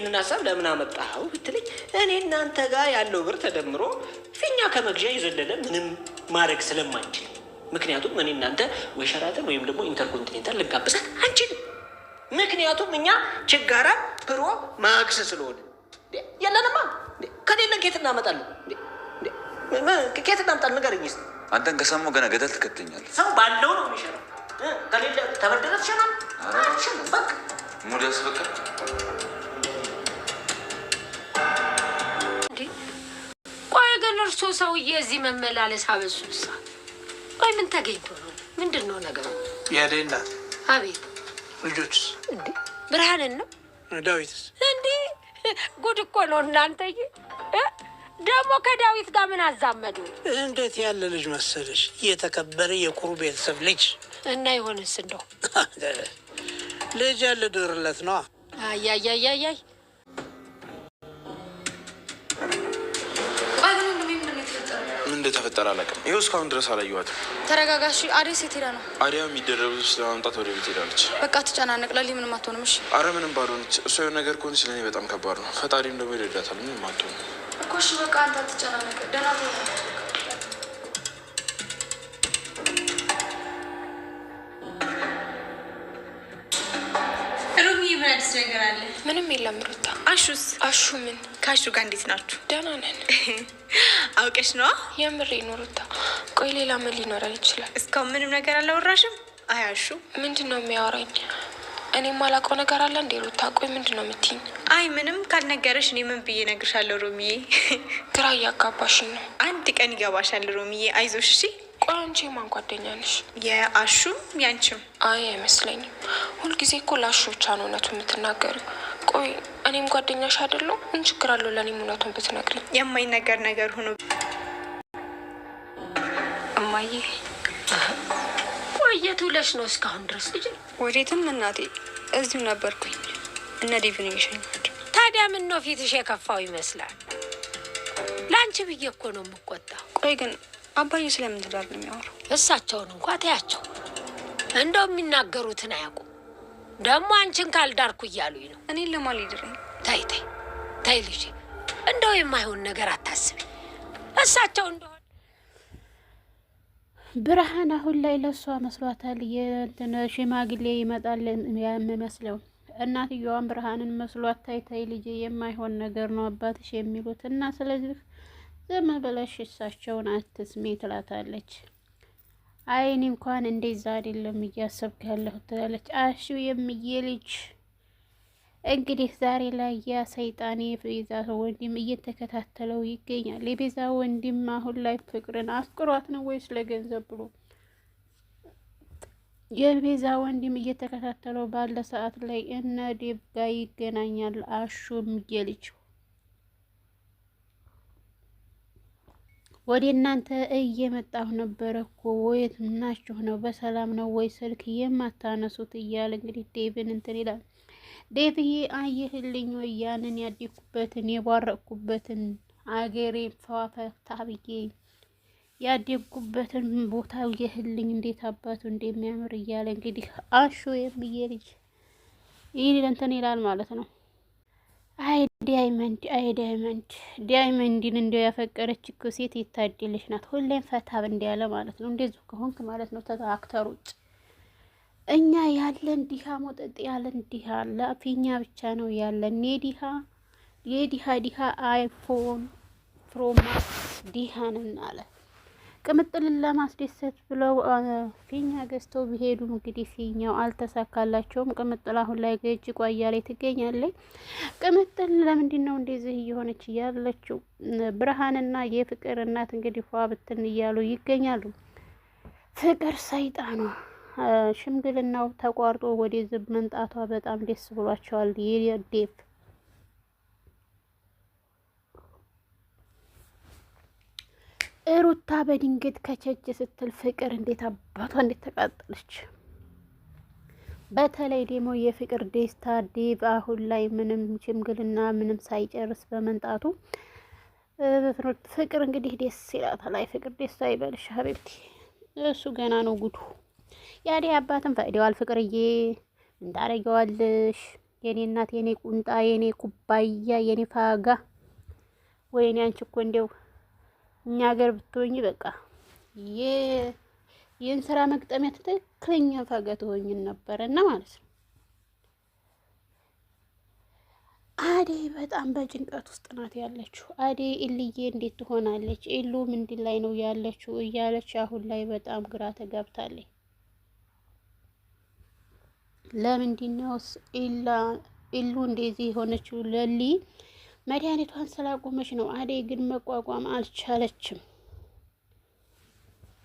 ይሄንን ሐሳብ ለምን አመጣው ብትለኝ እኔ እናንተ ጋር ያለው ብር ተደምሮ ፊኛ ከመግዣ ይዘለለ ምንም ማድረግ ስለማንችል ምክንያቱም እኔ እናንተ ወይ ሸራተን ወይም ደግሞ ኢንተርኮንቲኔንታል ልጋብዛት አንችልም ምክንያቱም እኛ ችጋራ ፕሮ ማክስ ስለሆነ ያለንማ ከሌለን ኬት እናመጣለን ኬት እናመጣለን ንገረኝ እስኪ አንተን ከሰማሁ ገና ገደል ትከተኛለህ ሰው ባለው ነው የሚሸራው ከሌለ ተበደረ ትሸናል አትሸናል በቃ ሙድ ያስፈቅድ እንዴ ቆይ ግን እርሶ ሰውዬ እዚህ መመላለስ አበሱሳ ቆይ ምን ተገኝቶ ነው ምንድነው ነገሩ ያደናት አቤት ልጆችስ እንዴ ብርሃንን ነው ዳዊትስ እንዴ ጉድ እኮ ነው እናንተዬ ደግሞ ከዳዊት ጋር ምን አዛመዱ እንዴት ያለ ልጅ መሰለሽ የተከበረ የኩሩ ቤተሰብ ልጅ እና ይሆንስ እንደው ልጅ ያለ ድርለት ነው አያያያያይ ምን እንደተፈጠረ አላውቅም ይኸው እስካሁን ድረስ አላየኋትም ተረጋጋሽ አዴስ የት ሄዳ ነው አዲያ የሚደረብ ስለማምጣት ወደ ቤት ሄዳለች በቃ ትጨናነቅ ለሊ ምንም አትሆንም እሺ አረ ምንም ባልሆነች እሷ የሆነ ነገር ከሆነች ለእኔ በጣም ከባድ ነው ፈጣሪም ደግሞ ይረዳታል ምንም አትሆንም እኮ እሺ በቃ አንተ አትጨናነቅ ደህና ትሆን ሩሚ ምን አዲስ ነገር አለ ምንም የለም ሩታ አሹ ምን ካሹ ጋር እንዴት ናችሁ ደህና ነን አውቀሽ ነው የምሬ ነው ሩታ ቆይ ሌላ ምን ሊኖረን ይችላል እስካሁን ምንም ነገር አላወራሽም አያሹ ምንድነው የሚያወራኝ እኔ ማላውቀው ነገር አለ እንዴ ሩታ ቆይ ምንድነው የምትይኝ አይ ምንም ካልነገረሽ እኔ ምን ብዬ እነግርሻለሁ ሮሚዬ ግራ እያጋባሽኝ ነው አንድ ቀን ይገባሻል ሮሚዬ አይዞሽ እሺ ቆይ አንቺ ማን ጓደኛ ነሽ የአሹም ያንቺም አይ አይመስለኝም ሁልጊዜ እኮ ለአሹ ብቻ ነው እውነቱን የምትናገሪው ቆይ እኔም ጓደኛሽ አይደለሁ ምን ችግር አለው ለእኔም እውነቱን ብትነግሪኝ የማይነገር ነገር ሆኖ እማዬ ቆይ የት ውለሽ ነው እስካሁን ድረስ ልጅ ወዴትም እናቴ እዚሁ ነበርኩኝ እነ ዴቪን እየሸኛቸው ታዲያ ምን ነው ፊትሽ የከፋው ይመስላል ላንቺ ብዬ እኮ ነው የምቆጣው ቆይ ግን አባዬ ስለምን ትዳር ነው የሚያወራው እሳቸውን እንኳን ተያቸው እንደው የሚናገሩትን አያውቁም ደግሞ አንቺን ካልዳርኩ እያሉኝ ነው እኔን ለማን ሊድረኝ ታይ ልጅ እንደው የማይሆን ነገር አታስቢ እሳቸው እንደሆነ ብርሃን አሁን ላይ ለሷ መስሏታል የእንትን ሽማግሌ ይመጣል የሚመስለው እናትየዋን ብርሃንን መስሏት ታይ ልጅ የማይሆን ነገር ነው አባትሽ የሚሉት እና ስለዚህ ዝም ብለሽ እሳቸውን አትስሜ ትላታለች አይኔ እንኳን እንደዛ አይደለም እያሰብክ ያለሁት ትላለች አሹ የሚዬ ልጅ እንግዲህ ዛሬ ላይ ያ ሰይጣን የቤዛ ወንድም እየተከታተለው ይገኛል የቤዛ ወንድም አሁን ላይ ፍቅርን አፍቅሯት ነው ወይስ ለገንዘብ ብሎ የቤዛ ወንድም እየተከታተለው ባለ ሰዓት ላይ እነ ዴብ ጋር ይገናኛል አሹ የሚዬ ልጅ ወደ እናንተ እየመጣሁ ነበር እኮ ወይት ናችሁ ነው በሰላም ነው ወይ ስልክ የማታነሱት እያለ እንግዲህ ዴቭን እንትን ይላል ዴቭዬ አየህልኝ ወይ ያንን ያደኩበትን የባረኩበትን አገሬ ፈዋፈታ ብዬ ያደኩበትን ቦታ አየህልኝ እንዴት አባቱ እንደሚያምር እያለ እንግዲህ አሹ የሚዬ ልጅ ይሄን እንትን ይላል ማለት ነው አይ ዳይመንድን እንደው ያፈቀረች እኮ ሴት ይታደልሽ ናት ሁሌም ፈታ እንዲያለ ማለት ነው እንደዚህ ከሆንክ ማለት ነው ተአክተር ውጭ እኛ ያለን ዲሃ ሞጠጥ ያለን ዲሃ ለፊኛ ብቻ ነው ያለን የዲሃ አይፎን ፕሮማክስ ዲሃንን አለ ቅምጥልን ለማስደሰት ብለው ፊኛ ገዝተው ቢሄዱ እንግዲህ ፊኛው አልተሳካላቸውም ቅምጥል አሁን ላይ ገጅ ቋያ ላይ ትገኛለች ቅምጥል ለምንድን ነው እንደዚህ እየሆነች ያለችው ብርሃንና የፍቅር እናት እንግዲህ ፏብትን እያሉ ይገኛሉ ፍቅር ሰይጣኑ ሽምግልናው ተቋርጦ ወደ ዝብ መንጣቷ በጣም ደስ ብሏቸዋል የዴቭ ሩታ በድንገት ከቸጅ ስትል ፍቅር እንዴት አባቷ እንዴት ተቃጠለች በተለይ ደግሞ የፍቅር ደስታ ዴቭ አሁን ላይ ምንም ሽምግልና ምንም ሳይጨርስ በመንጣቱ ፍቅር እንግዲህ ደስ ይላታል አይ ፍቅር ደስ አይበልሽ ሀቢብቲ እሱ ገና ነው ጉዱ ያዲ አባትን ፈቅደዋል ፍቅርዬ እንዳረጋዋልሽ የኔ እናት፣ የኔ ቁንጣ፣ የኔ ኩባያ፣ የኔ ፋጋ። ወይኔ አንቺ እኮ እንደው እኛ ሀገር ብትሆኚ በቃ የእንስራ መግጠሚያ ትክክለኛ ፋጋ ትሆኚን ነበረና ማለት ነው። አደይ በጣም በጭንቀት ውስጥ ናት ያለችው። አደይ ኢልዬ እንዴት ትሆናለች? ኢሉ ምንድን ላይ ነው ያለችው? እያለች አሁን ላይ በጣም ግራ ተጋብታለች። ለምንድነውስ ኢሉ እንደዚህ የሆነችው? ለሊ መድኃኒቷን ስላቆመች ነው። አደይ ግን መቋቋም አልቻለችም።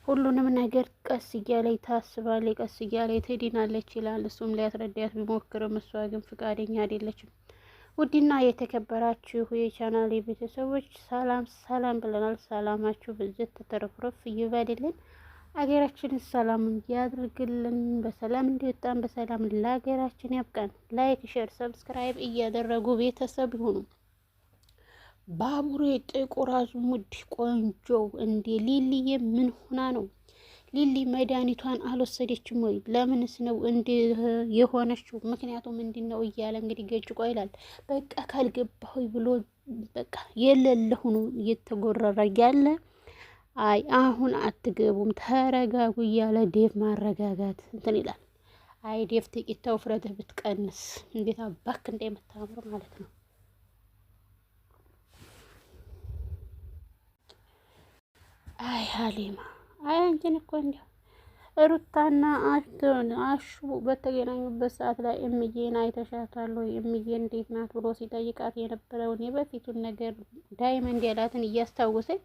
ሁሉንም ነገር ቀስ እያለች ታስባለች፣ ቀስ እያለች ትድናለች ይላል እሱም ሊያስረዳት ቢሞክርም እሷ ግን ፍቃደኛ አይደለችም። ውድና የተከበራችሁ የቻናል ቤተሰቦች ሰላም ሰላም ብለናል። ሰላማችሁ ብዝት ተተረፍረፍ ይበልልን፣ አገራችንን ሰላም ያድርግልን። በሰላም እንዲወጣን በሰላም ለሀገራችን ያብቃን። ላይክ፣ ሼር፣ ሰብስክራይብ እያደረጉ ቤተሰብ ይሁኑ። ባቡሬ ጥቁር አዝሙድ ቆንጆ እንዴ! ሊሊዬ ምን ሆና ነው? ሊሊ መድኃኒቷን አልወሰደችም ወይ? ለምንስ ነው እንደ የሆነችው? ምክንያቱም ምንድን ነው እያለ እንግዲህ ገጭቆ ይላል። በቃ ካልገባሁ ብሎ በቃ የሌለ ሆኖ እየተጎረረ ያለ አይ አሁን አትገቡም ተረጋጉ እያለ ዴቭ ማረጋጋት እንትን ይላል። አይ ዴቭ ጥቂት ውፍረትህ ብትቀንስ እንዴት አባክ እንደምታምር ማለት ነው። አይ ሀሊማ አይ አንቺን እኮ እንዲያው ሩታና አሹ በተገናኙበት ሰዓት ላይ እምዬን አይተሻታል ወይ? እምዬ እንዴት ናት ብሎ ሲጠይቃት የነበረውን የበፊቱን ነገር ዳይመንድ ያላትን እያስታወሰኝ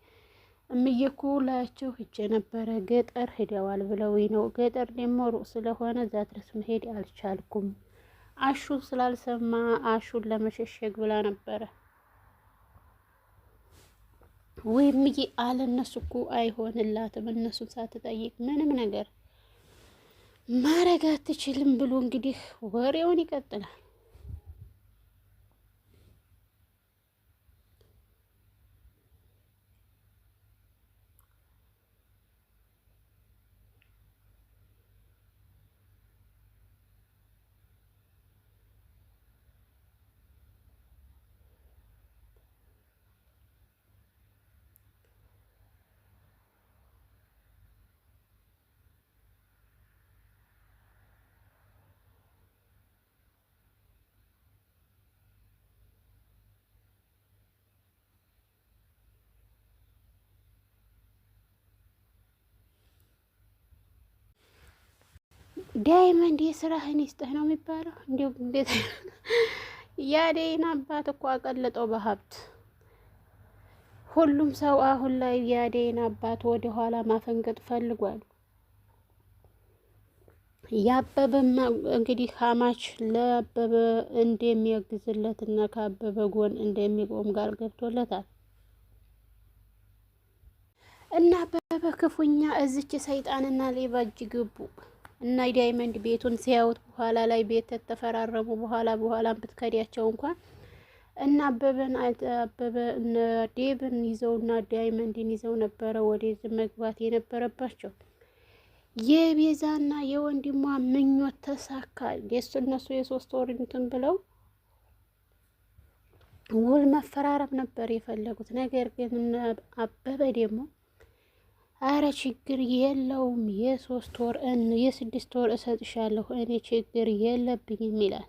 እምዬ እኮ ላያቸው ሂጄ ነበረ ገጠር ሄደዋል ብለውኝ ነው። ገጠር ደግሞ ሩቅ ስለሆነ እዛ ድረስ መሄድ አልቻልኩም። አሹ ስላልሰማ አሹን ለመሸሸግ ብላ ነበረ። ወይ እምዬ አለ እነሱ እኮ አይሆንላትም፣ እነሱን ሳትጠይቅ ምንም ነገር ማረግ አትችልም ብሎ እንግዲህ ወሬውን ይቀጥላል። ዳይመንድ የስራህን ይስጥህ ነው የሚባለው። እንዲሁ እንዴት የአደይን አባት እኮ አቀለጠው በሀብት። ሁሉም ሰው አሁን ላይ የአደይን አባት ወደ ኋላ ማፈንገጥ ፈልጓል። ያበበማ እንግዲህ ሀማች ለአበበ እንደሚያግዝለትና ከአበበ ጎን እንደሚቆም ጋር ገብቶለታል። እና አበበ ክፉኛ እዝች ሰይጣንና ሌባ እጅ ገቡ። እና ዳይመንድ ቤቱን ሲያዩት በኋላ ላይ ቤት ተፈራረሙ። በኋላ ብትከዳቸው እንኳን እና አበበ እነ ዴቭን ይዘውና ዳይመንድን ይዘው ነበረ ወደዚህ መግባት የነበረባቸው። የቤዛና የወንድሟ ምኞት ተሳካ። እነሱ የሶስት ወር እንትን ብለው ውል መፈራረም ነበር የፈለጉት። ነገር ግን አበበ ደግሞ አረ ችግር የለውም የ3 ወር የ6 ወር እሰጥሻለሁ እኔ ችግር የለብኝም ይላል።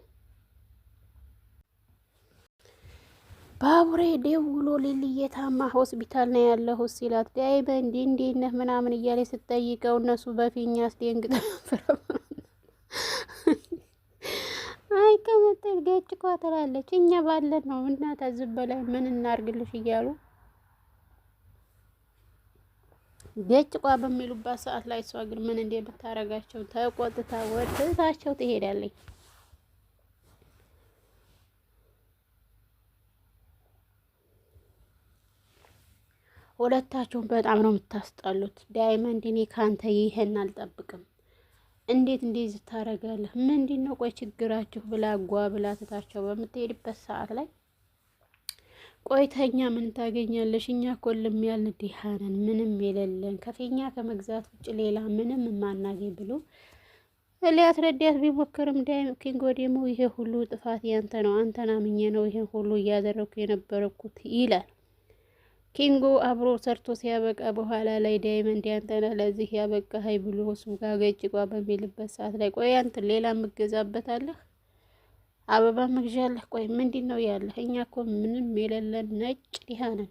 ባቡሬ ደውሎ ሊሊዬ ታማ ሆስፒታል ነው ያለው ሲላት ዳይመንድ እንዴት ነህ ምናምን እያለ ስትጠይቀው እነሱ በፊኛ አስደንግጠው ነበር። አይ ከመጠል ገጭ እኮ ትላለች እኛ ባለን ነው እና ታዝብ በላይ ምን እናርግልሽ እያሉ ገጭ ቋ በሚሉባት ሰዓት ላይ እሷ ግን ምን እንደምታረጋቸው ተቆጥታ ወጥታቸው ትሄዳለች። ሁለታቸውን በጣም ነው የምታስጠሉት። ዳይመንድ እኔ ካንተ ይሄን አልጠብቅም፣ እንዴት እንደዚህ ታረጋለህ? ምንድነው ቆይ ችግራችሁ ብላ ብላ ትታቸው በምትሄድበት ሰዓት ላይ ቆይተኛ ምን ታገኛለሽ? እኛ ኮልም ያልን ዲሃነን ምንም የሌለን ከፊኛ ከመግዛት ውጭ ሌላ ምንም የማናገኝ ብሎ ሊያስረዳት ቢሞክርም ኪንጎ ደግሞ ይሄ ሁሉ ጥፋት ያንተ ነው፣ አንተን አምኜ ነው ይሄን ሁሉ እያደረኩ የነበረኩት ይላል። ኪንጎ አብሮ ሰርቶ ሲያበቃ በኋላ ላይ ዳይመንድ ያንተነ ለዚህ ያበቃ ሀይ ብሎ እሱ ጋር ገጭቋ በሚልበት ሰዓት ላይ ቆይ አንተ ሌላ የምገዛበታለህ አበባ መግዣለህ? ቆይ ምንድን ነው ያለህ? እኛ እኮ ምንም የሌለን ነጭ ዲሃ ነን።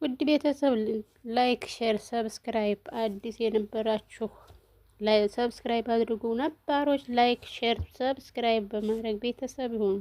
ውድ ቤተሰብ ላይክ፣ ሼር፣ ሰብስክራይብ አዲስ የነበራችሁ ሰብስክራይብ አድርጉ። ነባሮች ላይክ፣ ሼር፣ ሰብስክራይብ በማድረግ ቤተሰብ ይሁኑ።